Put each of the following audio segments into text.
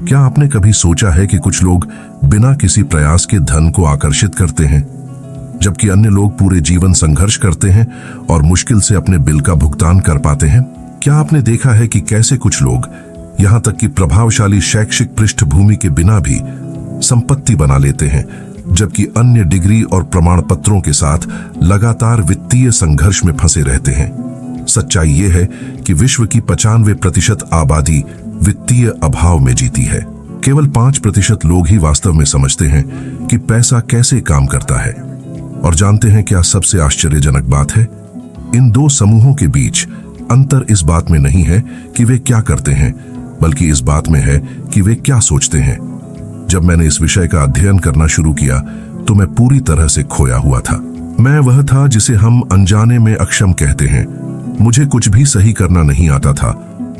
क्या आपने कभी सोचा है कि कुछ लोग बिना किसी प्रयास के धन को आकर्षित करते हैं, जबकि अन्य लोग पूरे जीवन संघर्ष करते हैं और मुश्किल से अपने बिल का भुगतान कर पाते हैं? क्या आपने देखा है कि कैसे कुछ लोग यहां तक कि प्रभावशाली शैक्षिक पृष्ठभूमि के बिना भी संपत्ति बना लेते हैं, जबकि अन्य डिग्री और प्रमाण पत्रों के साथ लगातार वित्तीय संघर्ष में फंसे रहते हैं? सच्चाई यह है कि विश्व की 95% आबादी वित्तीय अभाव में जीती है। केवल 5% लोग ही वास्तव में समझते हैं कि पैसा कैसे काम करता है। और जानते हैं क्या सबसे आश्चर्यजनक बात है? इन दो समूहों के बीच अंतर इस बात में नहीं है कि वे क्या करते हैं, बल्कि इस बात में है कि वे क्या सोचते हैं। जब मैंने इस विषय का अध्ययन करना शुरू किया तो मैं पूरी तरह से खोया हुआ था। मैं वह था जिसे हम अनजाने में अक्षम कहते हैं। मुझे कुछ भी सही करना नहीं आता था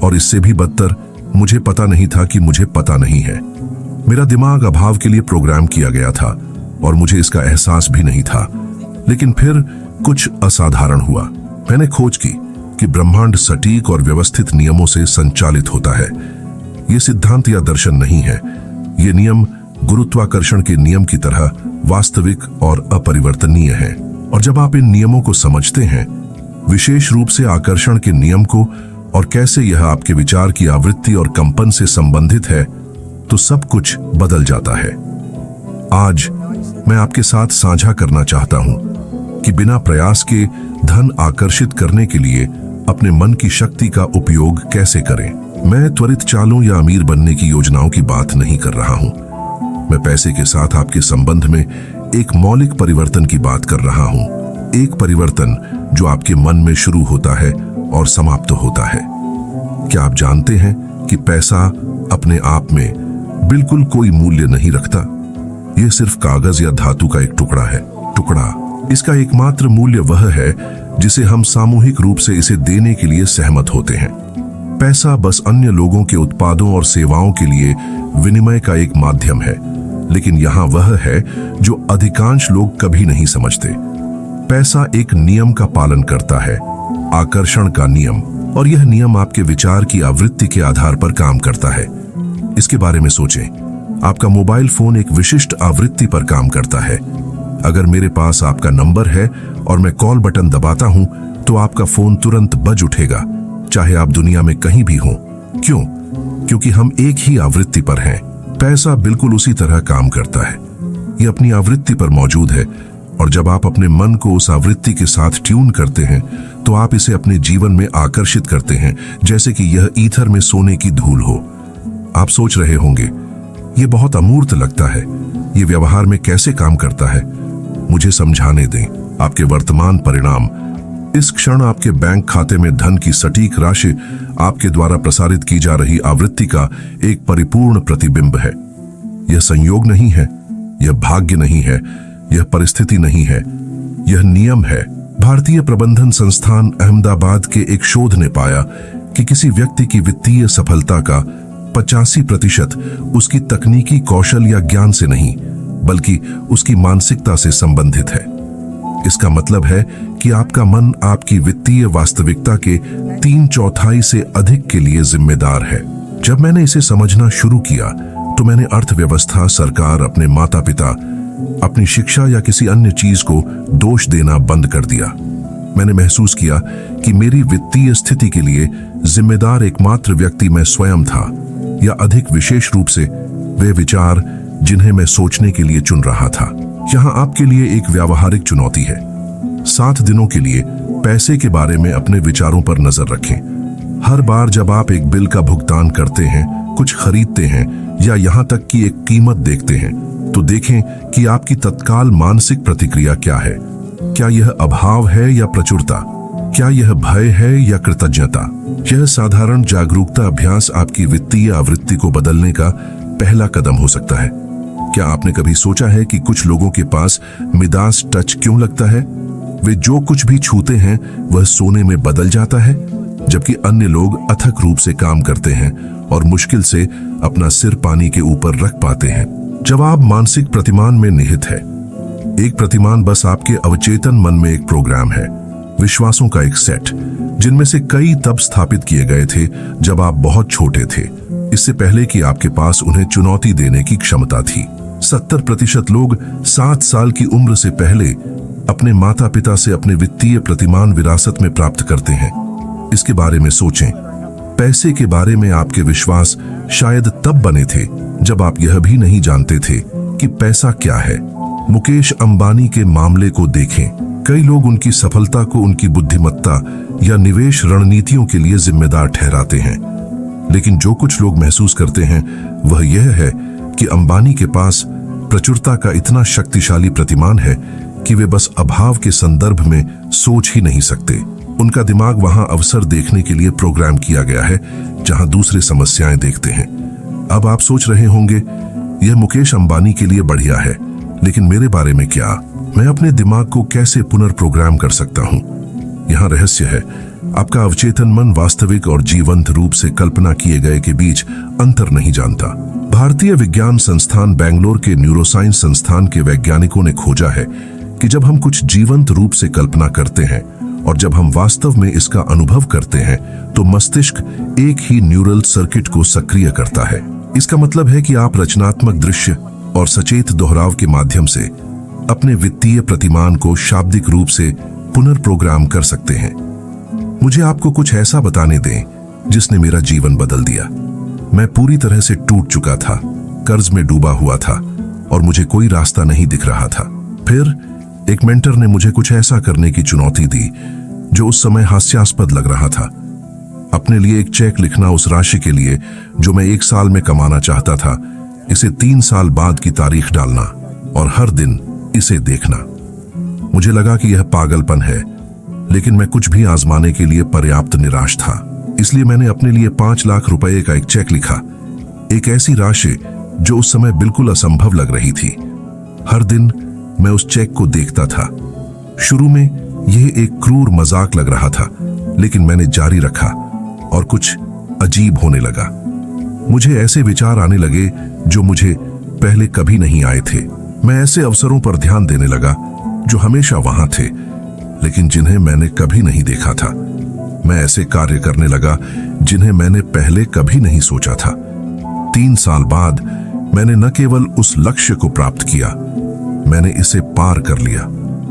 और इससे भी बदतर, मुझे पता नहीं था कि मुझे पता नहीं है। मेरा दिमाग अभाव के लिए प्रोग्राम किया गया था और मुझे इसका एहसास भी नहीं था। लेकिन फिर कुछ असाधारण हुआ। मैंने खोज की कि ब्रह्मांड सटीक और व्यवस्थित नियमों से संचालित होता है। यह सिद्धांत या दर्शन नहीं है। ये नियम गुरुत्वाकर्षण के नियम की तरह वास्तविक और अपरिवर्तनीय है। और जब आप इन नियमों को समझते हैं, विशेष रूप से आकर्षण के नियम को, और कैसे यह आपके विचार की आवृत्ति और कंपन से संबंधित है, तो सब कुछ बदल जाता है। आज मैं आपके साथ साझा करना चाहता हूं कि बिना प्रयास के धन आकर्षित करने के लिए अपने मन की शक्ति का उपयोग कैसे करें। मैं त्वरित चालों या अमीर बनने की योजनाओं की बात नहीं कर रहा हूं। मैं पैसे के साथ आपके संबंध में एक मौलिक परिवर्तन की बात कर रहा हूं। एक परिवर्तन जो आपके मन में शुरू होता है और समाप्त होता है। क्या आप जानते हैं कि पैसा अपने आप में बिल्कुल कोई मूल्य नहीं रखता? यह सिर्फ कागज या धातु का एक टुकड़ा है। इसका एकमात्र मूल्य वह है जिसे हम सामूहिक रूप से इसे देने के लिए सहमत होते हैं। पैसा बस अन्य लोगों के उत्पादों और सेवाओं के लिए विनिमय का एक माध्यम है, लेकिन यहां वह है जो अधिकांश लोग कभी नहीं समझते। पैसा एक नियम का पालन करता है, आकर्षण का नियम, और यह नियम आपके विचार की आवृत्ति के आधार पर काम करता है। इसके बारे में सोचें। आपका मोबाइल फोन एक विशिष्ट आवृत्ति पर काम करता है। अगर मेरे पास आपका नंबर है और मैं कॉल बटन दबाता हूं, तो आपका फोन तुरंत बज उठेगा, चाहे आप दुनिया में कहीं भी हों। क्यों? क्योंकि हम एक ही आवृत्ति पर हैं। पैसा बिल्कुल उसी तरह काम करता है। यह अपनी आवृत्ति पर मौजूद है, और जब आप अपने मन को उस आवृत्ति के साथ ट्यून करते हैं, तो आप इसे अपने जीवन में आकर्षित करते हैं, जैसे कि यह ईथर में सोने की धूल हो। आप सोच रहे होंगे, यह बहुत अमूर्त लगता है, यह व्यवहार में कैसे काम करता है? मुझे समझाने दें। आपके वर्तमान परिणाम, इस क्षण आपके बैंक खाते में धन की सटीक राशि, आपके द्वारा प्रसारित की जा रही आवृत्ति का एक परिपूर्ण प्रतिबिंब है। यह संयोग नहीं है, यह भाग्य नहीं है, यह परिस्थिति नहीं है, यह नियम है। भारतीय प्रबंधन संस्थान अहमदाबाद के एक शोध ने पाया कि किसी व्यक्ति की वित्तीय सफलता का 85% उसकी तकनीकी कौशल या ज्ञान से नहीं, बल्कि उसकी मानसिकता से संबंधित है। इसका मतलब है कि आपका मन आपकी वित्तीय वास्तविकता के 3/4 से अधिक के लिए जिम्मेदार है। जब मैंने इसे समझना शुरू किया, तो मैंने अर्थव्यवस्था, सरकार, अपने माता पिता, अपनी शिक्षा या किसी अन्य चीज को दोष देना बंद कर दिया। मैंने महसूस किया कि मेरी वित्तीय स्थिति के लिए जिम्मेदार एकमात्र व्यक्ति मैं स्वयं था, या अधिक विशेष रूप से वे विचार जिन्हें मैं सोचने के लिए चुन रहा था। यहाँ आपके लिए एक व्यावहारिक चुनौती है। 7 दिनों के लिए पैसे के बारे में अपने विचारों पर नजर रखें। हर बार जब आप एक बिल का भुगतान करते हैं, कुछ खरीदते हैं, या यहाँ तक कि एक कीमत देखते हैं, तो देखें कि आपकी तत्काल मानसिक प्रतिक्रिया क्या है। क्या यह अभाव है या प्रचुरता? क्या यह भय है या कृतज्ञता? यह साधारण जागरूकता अभ्यास आपकी वित्तीय आवृत्ति को बदलने का पहला कदम हो सकता है। क्या आपने कभी सोचा है कि कुछ लोगों के पास मिदास टच क्यों लगता है? वे जो कुछ भी छूते हैं वह सोने में बदल जाता है, जबकि अन्य लोग अथक रूप से काम करते हैं और मुश्किल से अपना सिर पानी के ऊपर रख पाते हैं। जवाब मानसिक प्रतिमान में निहित है। एक प्रतिमान बस आपके अवचेतन मन में एक प्रोग्राम है। विश्वासों का एक सेट, जिनमें से कई तब स्थापित किए गए थे जब आप बहुत छोटे थे, इससे पहले कि आपके पास उन्हें चुनौती देने की क्षमता थी। 70% लोग 7 साल की उम्र से पहले अपने माता पिता से अपने वित्तीय प्रतिमान विरासत में प्राप्त करते हैं। इसके बारे में सोचें। पैसे के बारे में आपके विश्वास शायद तब बने थे जब आप यह भी नहीं जानते थे कि पैसा क्या है। मुकेश अंबानी के मामले को देखें। कई लोग उनकी सफलता को उनकी बुद्धिमत्ता या निवेश रणनीतियों के लिए जिम्मेदार ठहराते हैं, लेकिन जो कुछ लोग महसूस करते हैं वह यह है कि अंबानी के पास प्रचुरता का इतना शक्तिशाली प्रतिमान है कि वे बस अभाव के संदर्भ में सोच ही नहीं सकते। उनका दिमाग वहां अवसर देखने के लिए प्रोग्राम किया गया है जहां दूसरे समस्याएं देखते हैं। अब आप सोच रहे होंगे, यह मुकेश अंबानी के लिए बढ़िया है, लेकिन मेरे बारे में क्या? मैं अपने दिमाग को कैसे पुनर्प्रोग्राम कर सकता हूं? यहां रहस्य है। आपका अवचेतन मन वास्तविक और जीवंत रूप से कल्पना किए गए के बीच अंतर नहीं जानता। भारतीय विज्ञान संस्थान बेंगलोर के न्यूरोसाइंस संस्थान के वैज्ञानिकों ने खोजा है कि जब हम कुछ जीवंत रूप से कल्पना करते हैं और जब हम वास्तव में इसका अनुभव करते हैं तो मस्तिष्क एक ही न्यूरल सर्किट को सक्रिय करता है। इसका मतलब है कि आप रचनात्मक दृश्य और सचेत दोहराव के माध्यम से अपने वित्तीय प्रतिमान को शाब्दिक रूप से पुनर्प्रोग्राम कर सकते हैं। मुझे आपको कुछ ऐसा बताने दें जिसने मेरा जीवन बदल दिया। मैं पूरी तरह से टूट चुका था, कर्ज में डूबा हुआ था और मुझे कोई रास्ता नहीं दिख रहा था। फिर एक मेंटर ने मुझे कुछ ऐसा करने की चुनौती दी जो उस समय हास्यास्पद लग रहा था। अपने लिए एक चेक लिखना उस राशि के लिए जो मैं 1 साल में कमाना चाहता था, इसे 3 साल बाद की तारीख डालना और हर दिन इसे देखना। मुझे लगा कि यह पागलपन है, लेकिन मैं कुछ भी आजमाने के लिए पर्याप्त निराश था। इसलिए मैंने अपने लिए 5 लाख रुपए का एक चेक लिखा, एक ऐसी राशि जो उस समय बिल्कुल असंभव लग रही थी। हर दिन मैं उस चेक को देखता था। शुरू में यह एक क्रूर मजाक लग रहा था, लेकिन मैंने जारी रखा और कुछ अजीब होने लगा। मुझे ऐसे विचार आने लगे जो मुझे पहले कभी नहीं आए थे। मैं ऐसे अवसरों पर ध्यान देने लगा जो हमेशा वहां थे, लेकिन जिन्हें मैंने कभी नहीं देखा था। मैं ऐसे कार्य करने लगा जिन्हें मैंने पहले कभी नहीं सोचा था। 3 साल बाद मैंने न केवल उस लक्ष्य को प्राप्त किया, मैंने इसे पार कर लिया।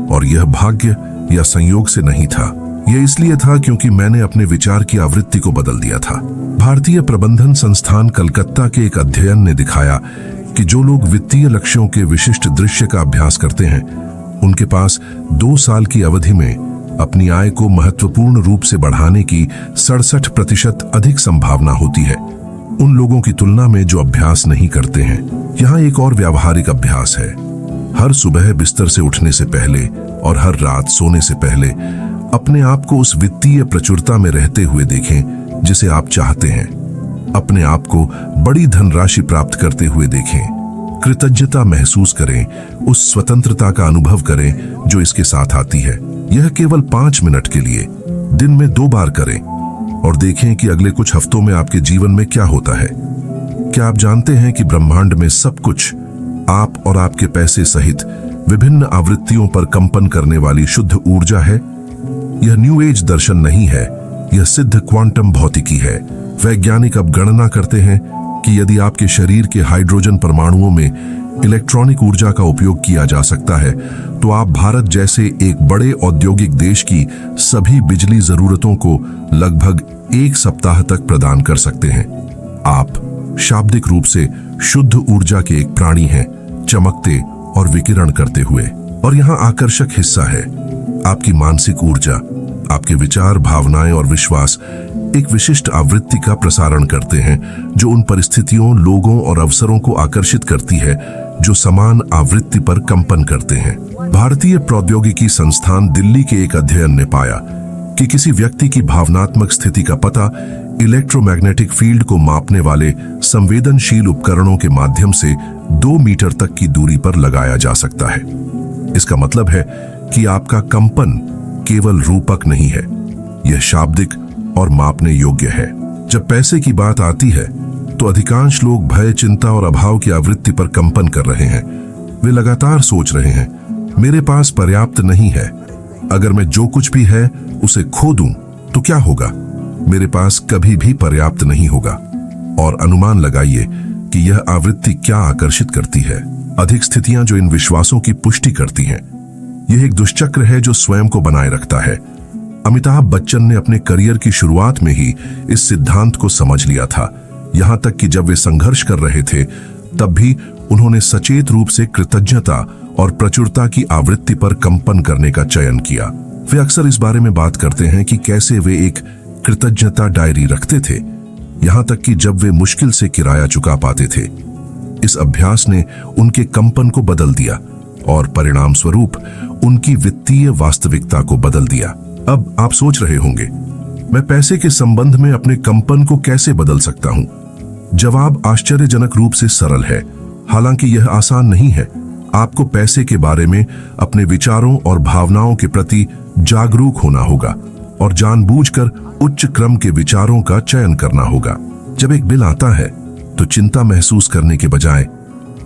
और यह भाग्य या संयोग से नहीं था, यह इसलिए था क्योंकि मैंने अपने विचार की आवृत्ति को बदल दिया था। भारतीय प्रबंधन संस्थान कलकत्ता के एक अध्ययन ने दिखाया कि जो लोग वित्तीय लक्ष्यों के विशिष्ट दृश्य का अभ्यास करते हैं, उनके पास 2 साल की अवधि में अपनी आय को महत्वपूर्ण रूप से बढ़ाने की 67% अधिक संभावना होती है उन लोगों की तुलना में जो अभ्यास नहीं करते हैं। यहाँ एक और व्यावहारिक अभ्यास है। हर सुबह बिस्तर से उठने से पहले और हर रात सोने से पहले अपने आप को उस वित्तीय प्रचुरता में रहते हुए देखें जिसे आप चाहते हैं। अपने आप को बड़ी धनराशि प्राप्त करते हुए देखें। कृतज्ञता महसूस करें, उस स्वतंत्रता का अनुभव करें जो इसके साथ आती है। यह केवल 5 मिनट के लिए दिन में 2 बार करें और देखें कि अगले कुछ हफ्तों में आपके जीवन में क्या होता है। क्या आप जानते हैं कि ब्रह्मांड में सब कुछ आप और आपके पैसे सहित विभिन्न आवृत्तियों पर कंपन करने वाली शुद्ध ऊर्जा है? यह न्यू एज दर्शन नहीं है, यह सिद्ध क्वांटम भौतिकी है। वैज्ञानिक अब गणना करते हैं कि यदि आपके शरीर के हाइड्रोजन परमाणुओं में इलेक्ट्रॉनिक ऊर्जा का उपयोग किया जा सकता है तो आप भारत जैसे एक बड़े औद्योगिक देश की सभी बिजली जरूरतों को लगभग 1 सप्ताह तक प्रदान कर सकते हैं। आप शाब्दिक रूप से शुद्ध ऊर्जा के एक प्राणी हैं, चमकते और विकिरण करते हुए। और यहाँ आकर्षक हिस्सा है, आपकी मानसिक ऊर्जा, आपके विचार, भावनाएं और विश्वास एक विशिष्ट आवृत्ति का प्रसारण करते हैं जो उन परिस्थितियों, लोगों और अवसरों को आकर्षित करती है जो समान आवृत्ति पर कंपन करते हैं। भारतीय प्रौद्योगिकी संस्थान दिल्ली के एक अध्ययन ने पाया कि किसी व्यक्ति की भावनात्मक स्थिति का पता इलेक्ट्रोमैग्नेटिक फील्ड को मापने वाले संवेदनशील उपकरणों के माध्यम से 2 मीटर तक की दूरी पर लगाया जा सकता है। इसका मतलब है कि आपका कंपन केवल रूपक नहीं है, यह शाब्दिक और मापने योग्य है। जब पैसे की बात आती है तो अधिकांश लोग भय, चिंता और अभाव की आवृत्ति पर कंपन कर रहे हैं। वे लगातार सोच रहे हैं, मेरे पास पर्याप्त नहीं है, अगर मैं जो कुछ भी है उसे खो दूं तो क्या होगा? मेरे पास कभी भी पर्याप्त नहीं होगा। और अनुमान लगाइए कि यह आवृत्ति क्या आकर्षित करती है। अधिक स्थितियां जो इन विश्वासों की पुष्टि करती हैं। यह एक दुष्चक्र है जो स्वयं को बनाए रखता है। अमिताभ बच्चन ने अपने करियर की शुरुआत में ही इस सिद्धांत को समझ लिया था। यहां तक कि जब वे संघर्ष कर रहे थे तब भी उन्होंने सचेत रूप से कृतज्ञता और प्रचुरता की आवृत्ति पर कंपन करने का चयन किया। वे अक्सर इस बारे में बात करते हैं कि कैसे वे एक कृतज्ञता डायरी रखते थे, यहां तक कि जब वे मुश्किल से किराया चुका पाते थे। इस अभ्यास ने उनके कंपन को बदल दिया और परिणाम स्वरूप उनकी वित्तीय वास्तविकता को बदल दिया। अब आप सोच रहे होंगे, मैं पैसे के संबंध में अपने कंपन को कैसे बदल सकता हूं? जवाब आश्चर्यजनक रूप से सरल है। हालांकि यह आसान नहीं है। आपको पैसे के बारे में अपने विचारों और भावनाओं के प्रति जागरूक होना होगा और जानबूझकर उच्च क्रम के विचारों का चयन करना होगा। जब एक बिल आता है तो चिंता महसूस करने के बजाय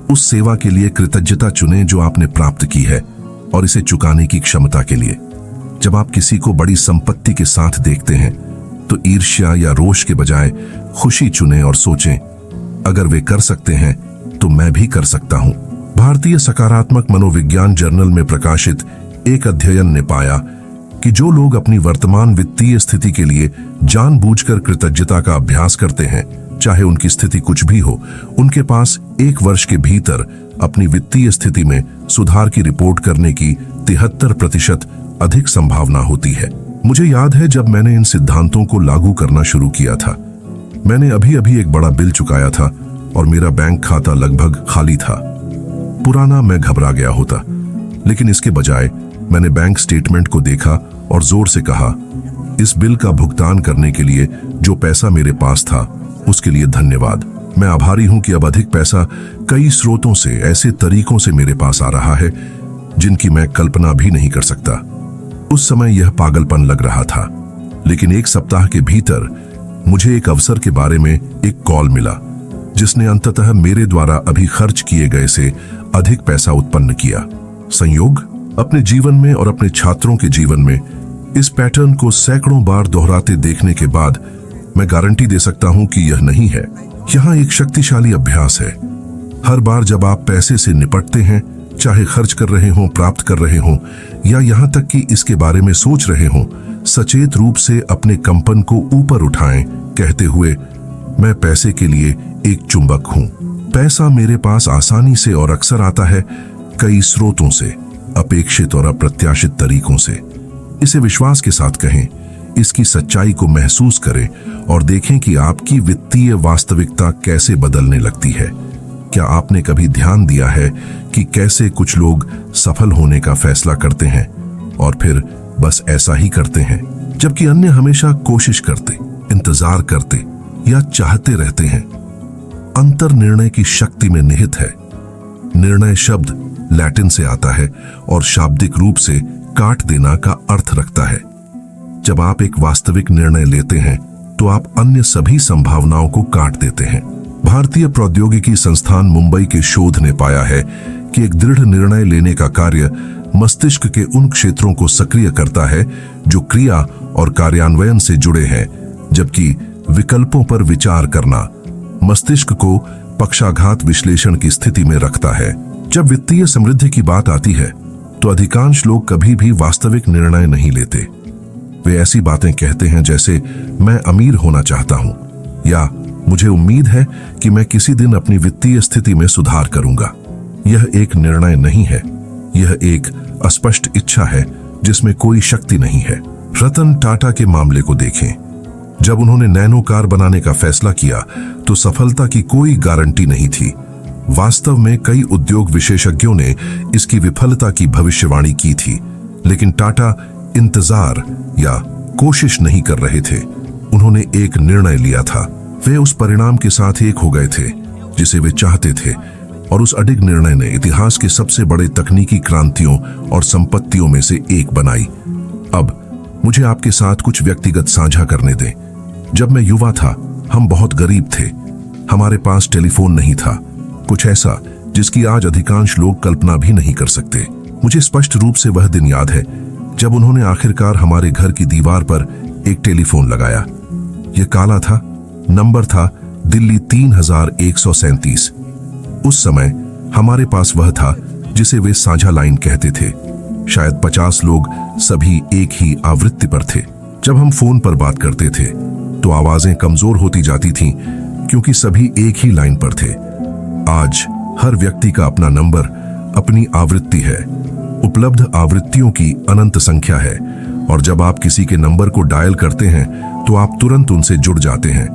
उस सेवा के लिए कृतज्ञता चुनें जो आपने प्राप्त की है और इसे चुकाने की क्षमता के लिए। जब आप किसी को बड़ी संपत्ति के साथ देखते हैं तो ईर्ष्या या रोष के बजाय खुशी चुनें और सोचें, अगर वे कर सकते हैं तो मैं भी कर सकता हूं। भारतीय सकारात्मक मनोविज्ञान जर्नल में प्रकाशित एक अध्ययन ने पाया कि जो लोग अपनी वर्तमान वित्तीय स्थिति के लिए जानबूझकर कृतज्ञता का अभ्यास करते हैं, चाहे उनकी स्थिति कुछ भी हो, उनके पास 1 वर्ष के भीतर अपनी वित्तीय स्थिति में सुधार की रिपोर्ट करने की 73% अधिक संभावना होती है। मुझे याद है जब मैंने इन सिद्धांतों को लागू करना शुरू किया था। मैंने अभी एक बड़ा बिल चुकाया था और मेरा बैंक खाता लगभग खाली था। पुराना मैं घबरा गया होता, लेकिन इसके बजाय मैंने बैंक स्टेटमेंट को देखा और जोर से कहा, इस बिल का भुगतान करने के लिए जो पैसा मेरे पास था उसके लिए धन्यवाद। मैं आभारी हूं कि अब अधिक पैसा कई स्रोतों से, ऐसे तरीकों से मेरे पास आ रहा है जिनकी मैं कल्पना भी नहीं कर सकता। उस समय यह पागलपन लग रहा था, लेकिन 1 सप्ताह के भीतर मुझे एक अवसर के बारे में एक कॉल मिला जिसने अंततः मेरे द्वारा अभी खर्च किए गए से अधिक पैसा उत्पन्न किया। संयोग? अपने जीवन में और अपने छात्रों के जीवन में इस पैटर्न को सैकड़ों बार दोहराते देखने के बाद मैं गारंटी दे सकता हूं कि यह नहीं है। यहां एक शक्तिशाली अभ्यास है। हर बार जब आप पैसे से निपटते हैं, चाहे खर्च कर रहे हों, प्राप्त कर रहे हों या यहां तक कि इसके बारे में सोच रहे हों, सचेत रूप से अपने कंपन को ऊपर उठाएं, कहते हुए, मैं पैसे के लिए एक चुंबक हूं। पैसा मेरे पास आसानी से और अक्सर आता है कई स्रोतों से, अपेक्षित और अप्रत्याशित तरीकों से। इसे विश्वास के साथ कहें, इसकी सच्चाई को महसूस करें और देखें कि आपकी वित्तीय वास्तविकता कैसे बदलने लगती है। क्या आपने कभी ध्यान दिया है कि कैसे कुछ लोग सफल होने का फैसला करते हैं और फिर बस ऐसा ही करते हैं, जबकि अन्य हमेशा कोशिश करते, इंतजार करते या चाहते रहते हैं? अंतर निर्णय की शक्ति में निहित है। निर्णय शब्द लैटिन से आता है और शाब्दिक रूप से काट देना का अर्थ रखता है। जब आप एक वास्तविक निर्णय लेते हैं तो आप अन्य सभी संभावनाओं को काट देते हैं। भारतीय प्रौद्योगिकी संस्थान मुंबई के शोध ने पाया है कि एक दृढ़ निर्णय लेने का कार्य मस्तिष्क के उन क्षेत्रों को सक्रिय करता है जो क्रिया और कार्यान्वयन से जुड़े हैं, जबकि विकल्पों पर विचार करना मस्तिष्क को पक्षाघात विश्लेषण की स्थिति में रखता है। जब वित्तीय समृद्धि की बात आती है तो अधिकांश लोग कभी भी वास्तविक निर्णय नहीं लेते। वे ऐसी बातें कहते हैं जैसे, मैं अमीर होना चाहता हूं या मुझे उम्मीद है कि मैं किसी दिन अपनी वित्तीय स्थिति में सुधार करूंगा। यह एक निर्णय नहीं है, यह एक अस्पष्ट इच्छा है जिसमें कोई शक्ति नहीं है। रतन टाटा के मामले को देखें। जब उन्होंने नैनो कार बनाने का फैसला किया तो सफलता की कोई गारंटी नहीं थी। वास्तव में कई उद्योग विशेषज्ञों ने इसकी विफलता की भविष्यवाणी की थी, लेकिन टाटा इंतजार या कोशिश नहीं कर रहे थे। उन्होंने एक निर्णय लिया था। वे उस परिणाम के साथ एक हो गए थे जिसे वे चाहते थे, और उस अडिग निर्णय ने इतिहास के सबसे बड़े तकनीकी क्रांतियों और संपत्तियों में से एक बनाई। अब मुझे आपके साथ कुछ व्यक्तिगत साझा करने दें। जब मैं युवा था, हम बहुत गरीब थे। हमारे पास टेलीफोन नहीं था, कुछ ऐसा जिसकी आज अधिकांश लोग कल्पना भी नहीं कर सकते। मुझे स्पष्ट रूप से वह दिन याद है जब उन्होंने आखिरकार हमारे घर की दीवार पर एक टेलीफोन लगाया। यह काला था, नंबर था दिल्ली 3137। उस समय हमारे पास वह था जिसे वे साझा लाइन कहते थे। शायद 50 लोग सभी एक ही आवृत्ति पर थे। जब हम फोन पर बात करते थे तो आवाजें कमजोर होती जाती थीं, क्योंकि सभी एक ही लाइन पर थे। आज हर व्यक्ति का अपना नंबर, अपनी आवृत्ति है। उपलब्ध आवृत्तियों की अनंत संख्या है, और जब आप किसी के नंबर को डायल करते हैं तो आप तुरंत उनसे जुड़ जाते हैं,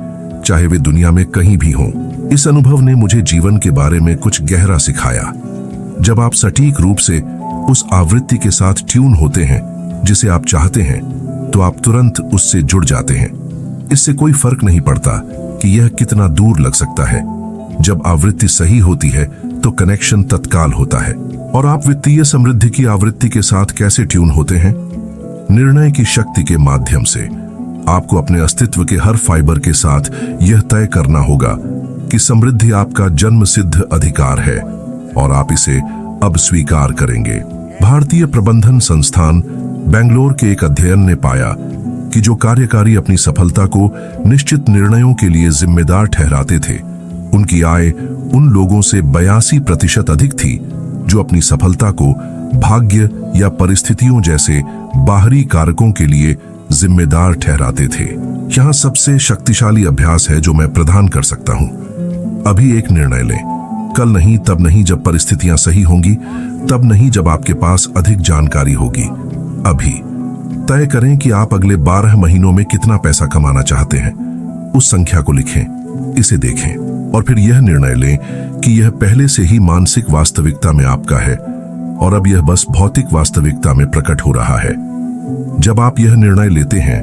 चाहे वे दुनिया में कहीं भी हों। इस अनुभव ने मुझे जीवन के बारे में कुछ गहरा सिखाया। जब आप सटीक रूप से उस आवृत्ति के साथ ट्यून होते हैं जिसे आप चाहते हैं, तो आप तुरंत उससे जुड़ जाते हैं। इससे कोई फर्क नहीं पड़ता कि यह कितना दूर लग सकता है। जब आवृत्ति सही होती है तो कनेक्शन तत्काल होता है। और आप वित्तीय समृद्धि की आवृत्ति के साथ कैसे ट्यून होते हैं? निर्णय की शक्ति के माध्यम से। आपको अपने अस्तित्व के हर फाइबर के साथ यह तय करना होगा कि समृद्धि आपका जन्मसिद्ध अधिकार है और आप इसे अब स्वीकार करेंगे। भारतीय प्रबंधन संस्थान बेंगलोर के एक अध्ययन ने पाया कि जो कार्यकारी अपनी सफलता को निश्चित निर्णयों के लिए जिम्मेदार ठहराते थे, उनकी आय उन लोगों से 82% अधिक थी जो अपनी सफलता को भाग्य या परिस्थितियों जैसे बाहरी कारकों के लिए जिम्मेदार ठहराते थे। यहाँ सबसे शक्तिशाली अभ्यास है जो मैं प्रदान कर सकता हूँ। अभी एक निर्णय लें। कल नहीं, तब नहीं जब परिस्थितियां सही होंगी, तब नहीं जब आपके पास अधिक जानकारी होगी। अभी तय करें कि आप अगले 12 महीनों में कितना पैसा कमाना चाहते हैं। उस संख्या को लिखें, इसे देखें और फिर यह निर्णय लें कि यह पहले से ही मानसिक वास्तविकता में आपका है और अब यह बस भौतिक वास्तविकता में प्रकट हो रहा है। जब आप यह निर्णय लेते हैं,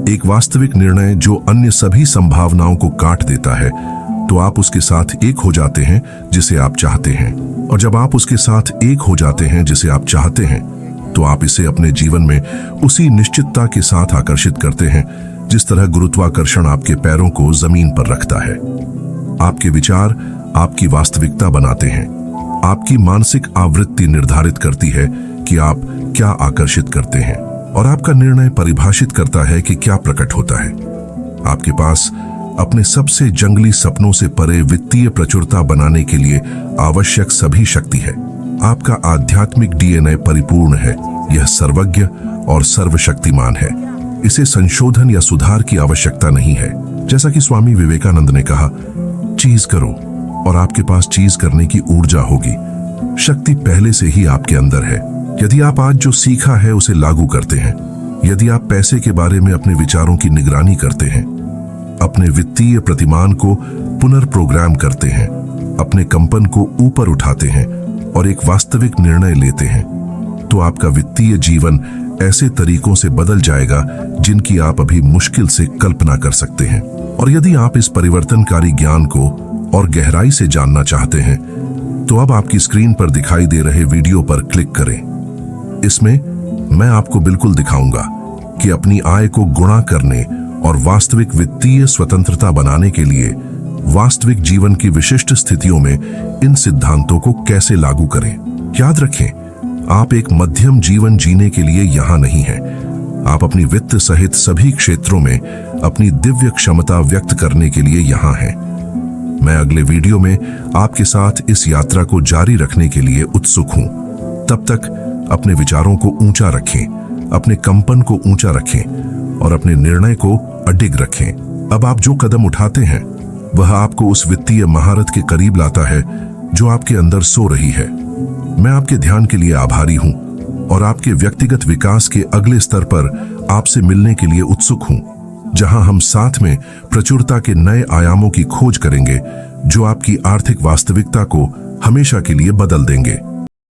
एक वास्तविक निर्णय जो अन्य सभी संभावनाओं को काट देता है, तो आप उसके साथ एक हो जाते हैं जिसे आप चाहते हैं। और जब आप उसके साथ एक हो जाते हैं जिसे आप चाहते हैं, तो आप इसे अपने जीवन में उसी निश्चितता के साथ आकर्षित करते हैं जिस तरह गुरुत्वाकर्षण आपके पैरों को जमीन पर रखता है। आपके विचार आपकी वास्तविकता बनाते हैं। आपकी मानसिक आवृत्ति निर्धारित करती है कि आप क्या आकर्षित करते हैं, और आपका निर्णय परिभाषित करता है कि क्या प्रकट होता है। आपके पास अपने सबसे जंगली सपनों से परे वित्तीय प्रचुरता बनाने के लिए आवश्यक सभी शक्ति है। आपका आध्यात्मिक डीएनए परिपूर्ण है। यह सर्वज्ञ और सर्वशक्तिमान है। इसे संशोधन या सुधार की आवश्यकता नहीं है। जैसा कि स्वामी विवेकानंद ने कहा, चीज करो और आपके पास चीज करने की ऊर्जा होगी। शक्ति पहले से ही आपके अंदर है। यदि आप आज जो सीखा है उसे लागू करते हैं, यदि आप पैसे के बारे में अपने विचारों की निगरानी करते हैं, अपने वित्तीय प्रतिमान को पुनर्प्रोग्राम करते हैं, अपने कंपन को ऊपर उठाते हैं और एक वास्तविक निर्णय लेते हैं, तो आपका वित्तीय जीवन ऐसे तरीकों से बदल जाएगा जिनकी आप अभी मुश्किल से कल्पना कर सकते हैं। और यदि आप इस परिवर्तनकारी ज्ञान को और गहराई से जानना चाहते हैं, तो अब आपकी स्क्रीन पर दिखाई दे रहे वीडियो पर क्लिक करें। इसमें मैं आपको बिल्कुल दिखाऊंगा कि अपनी आय को गुणा करने और वास्तविक वित्तीय स्वतंत्रता बनाने के लिए वास्तविक जीवन की विशिष्ट स्थितियों में इन सिद्धांतों को कैसे लागू करें। याद रखें, आप एक मध्यम जीवन जीने के लिए यहाँ नहीं हैं। आप अपनी वित्त सहित सभी क्षेत्रों में अपनी दिव्य क्षमता व्यक्त करने के लिए यहाँ हैं। मैं अगले वीडियो में आपके साथ इस यात्रा को जारी रखने के लिए उत्सुक हूँ। तब तक अपने विचारों को ऊंचा रखें, अपने कंपन को ऊंचा रखें और अपने निर्णय को अडिग रखें। अब आप जो कदम उठाते हैं वह आपको उस वित्तीय महारत के करीब लाता है जो आपके अंदर सो रही है। मैं आपके ध्यान के लिए आभारी हूं और आपके व्यक्तिगत विकास के अगले स्तर पर आपसे मिलने के लिए उत्सुक हूं, जहां हम साथ में प्रचुरता के नए आयामों की खोज करेंगे जो आपकी आर्थिक वास्तविकता को हमेशा के लिए बदल देंगे।